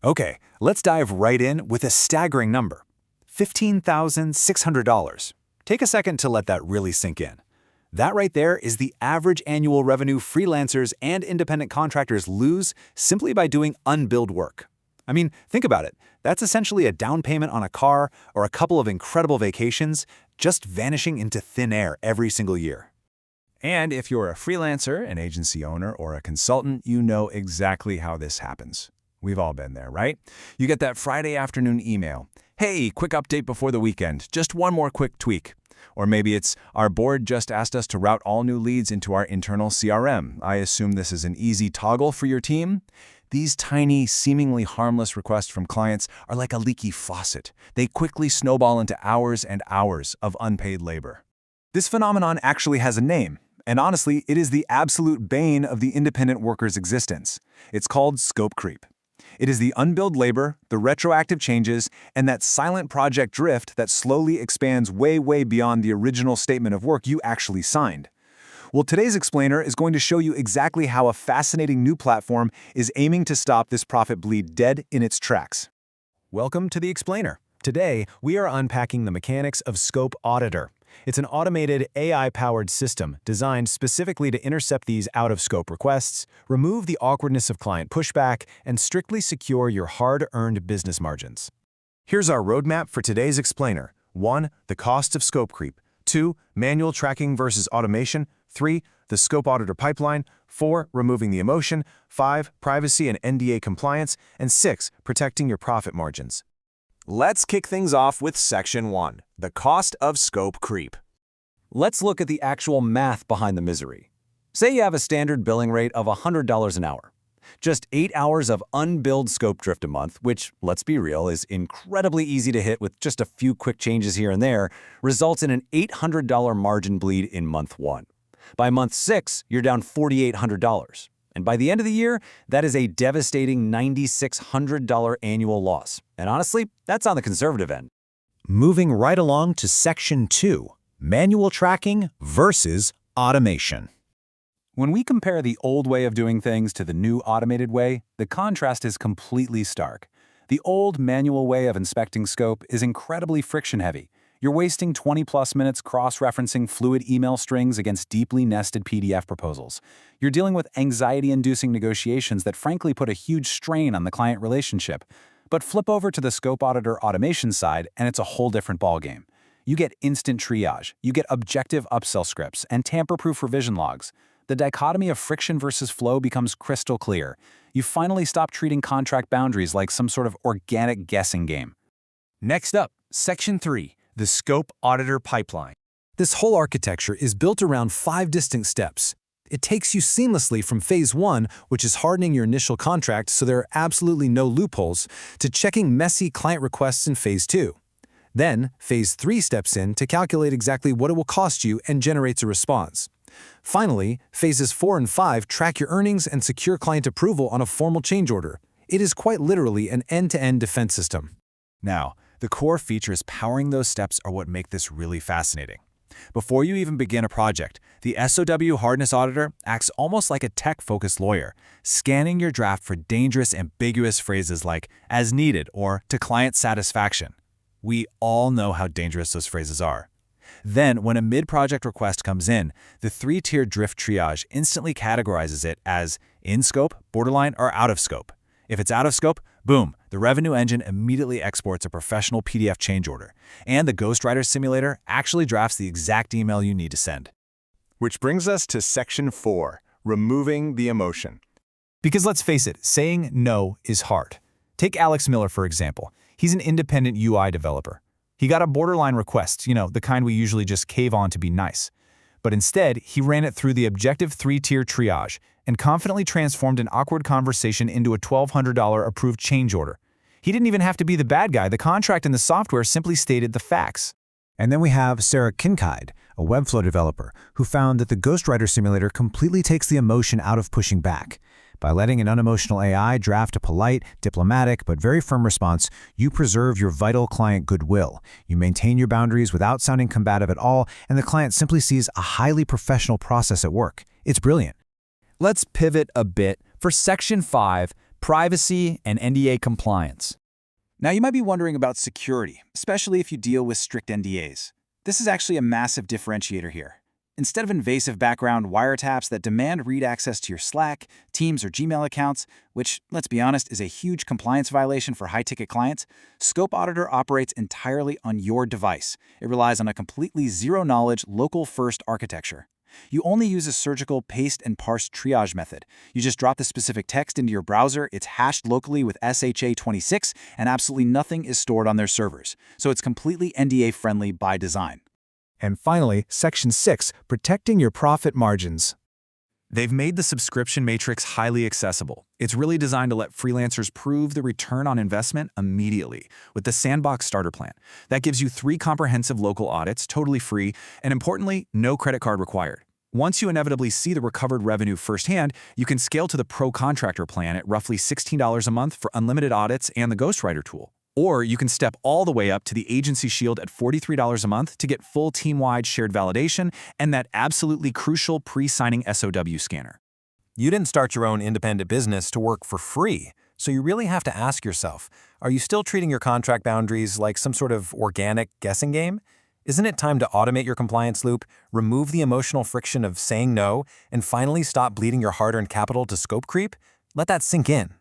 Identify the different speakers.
Speaker 1: Okay, let's dive right in with a staggering number. $15,600. Take a second to let that really sink in. That right there is the average annual revenue freelancers and independent contractors lose simply by doing unbilled work. I mean, think about it. That's essentially a down payment on a car or a couple of incredible vacations just vanishing into thin air every single year.
Speaker 2: And if you're a freelancer, an agency owner, or a consultant, you know exactly how this happens. We've all been there, right? You get that Friday afternoon email. Hey, quick update before the weekend. Just one more quick tweak. Or maybe it's, our board just asked us to route all new leads into our internal CRM. I assume this is an easy toggle for your team? These tiny, seemingly harmless requests from clients are like a leaky faucet. They quickly snowball into hours and hours of unpaid labor.
Speaker 1: This phenomenon actually has a name, and honestly, it is the absolute bane of the independent worker's existence. It's called scope creep. It is the unbilled labor, the retroactive changes, and that silent project drift that slowly expands way beyond the original statement of work you actually signed. Well, today's explainer is going to show you exactly how a fascinating new platform is aiming to stop this profit bleed dead in its tracks.
Speaker 3: Welcome to the explainer. Today, we are unpacking the mechanics of SOW Auditor. It's an automated, AI-powered system designed specifically to intercept these out-of-scope requests, remove the awkwardness of client pushback, and strictly secure your hard-earned business margins. Here's our roadmap for today's explainer. 1. The cost of scope creep. 2. Manual tracking versus automation. 3. The scope auditor pipeline. 4. Removing the emotion. 5. Privacy and NDA compliance. And 6. Protecting your profit margins.
Speaker 1: Let's kick things off with Section 1, the cost of scope creep. Let's look at the actual math behind the misery. Say you have a standard billing rate of $100 an hour. Just 8 hours of unbilled scope drift a month, which, let's be real, is incredibly easy to hit with just a few quick changes here and there, results in an $800 margin bleed in month 1. By month 6, you're down $4,800. And by the end of the year, that is a devastating $9,600 annual loss. And honestly, that's on the conservative end.
Speaker 3: Moving right along to Section 2, manual tracking versus automation.
Speaker 1: When we compare the old way of doing things to the new automated way, the contrast is completely stark. The old manual way of inspecting scope is incredibly friction-heavy. You're wasting 20-plus minutes cross-referencing fluid email strings against deeply nested PDF proposals. You're dealing with anxiety-inducing negotiations that frankly put a huge strain on the client relationship. But flip over to the Scope Auditor automation side, and it's a whole different ballgame. You get instant triage, you get objective upsell scripts, and tamper-proof revision logs. The dichotomy of friction versus flow becomes crystal clear. You finally stop treating contract boundaries like some sort of organic guessing game.
Speaker 3: Next up, Section 3. The Scope Auditor Pipeline. This whole architecture is built around 5 distinct steps. It takes you seamlessly from Phase 1, which is hardening your initial contract so there are absolutely no loopholes, to checking messy client requests in Phase 2. Then, Phase 3 steps in to calculate exactly what it will cost you and generates a response. Finally, Phases 4 and 5 track your earnings and secure client approval on a formal change order. It is quite literally an end-to-end defense system.
Speaker 2: Now, the core features powering those steps are what make this really fascinating. Before you even begin a project, the SOW Hardness Auditor acts almost like a tech-focused lawyer, scanning your draft for dangerous, ambiguous phrases like "as needed" or "to client satisfaction." We all know how dangerous those phrases are. Then, when a mid-project request comes in, the 3-tier drift triage instantly categorizes it as in scope, borderline, or out of scope. If it's out of scope, boom, the revenue engine immediately exports a professional PDF change order, and the Ghostwriter simulator actually drafts the exact email you need to send.
Speaker 4: Which brings us to Section 4, removing the emotion.
Speaker 3: Because let's face it, saying no is hard. Take Alex Miller, for example. He's an independent UI developer. He got a borderline request, the kind we usually just cave on to be nice. But instead, he ran it through the objective 3-tier triage and confidently transformed an awkward conversation into a $1,200 approved change order. He didn't even have to be the bad guy. The contract and the software simply stated the facts. And then we have Sarah Kincaid, a Webflow developer, who found that the Ghostwriter simulator completely takes the emotion out of pushing back. By letting an unemotional AI draft a polite, diplomatic, but very firm response, you preserve your vital client goodwill. You maintain your boundaries without sounding combative at all, and the client simply sees a highly professional process at work. It's brilliant.
Speaker 1: Let's pivot a bit for Section 5,
Speaker 3: privacy and NDA compliance.
Speaker 1: Now, you might be wondering about security, especially if you deal with strict NDAs. This is actually a massive differentiator here. Instead of invasive background wiretaps that demand read access to your Slack, Teams, or Gmail accounts, which, let's be honest, is a huge compliance violation for high-ticket clients, Scope Auditor operates entirely on your device. It relies on a completely zero-knowledge, local-first architecture. You only use a surgical paste and parse triage method. You just drop the specific text into your browser, it's hashed locally with SHA-26, and absolutely nothing is stored on their servers. So it's completely NDA-friendly by design.
Speaker 3: And finally, Section 6, protecting your profit margins.
Speaker 2: They've made the subscription matrix highly accessible. It's really designed to let freelancers prove the return on investment immediately with the Sandbox Starter Plan. That gives you 3 comprehensive local audits, totally free, and importantly, no credit card required. Once you inevitably see the recovered revenue firsthand, you can scale to the Pro Contractor Plan at roughly $16 a month for unlimited audits and the Ghostwriter tool. Or you can step all the way up to the Agency Shield at $43 a month to get full team-wide shared validation and that absolutely crucial pre-signing SOW scanner.
Speaker 5: You didn't start your own independent business to work for free, so you really have to ask yourself, are you still treating your contract boundaries like some sort of organic guessing game? Isn't it time to automate your compliance loop, remove the emotional friction of saying no, and finally stop bleeding your hard-earned capital to scope creep? Let that sink in.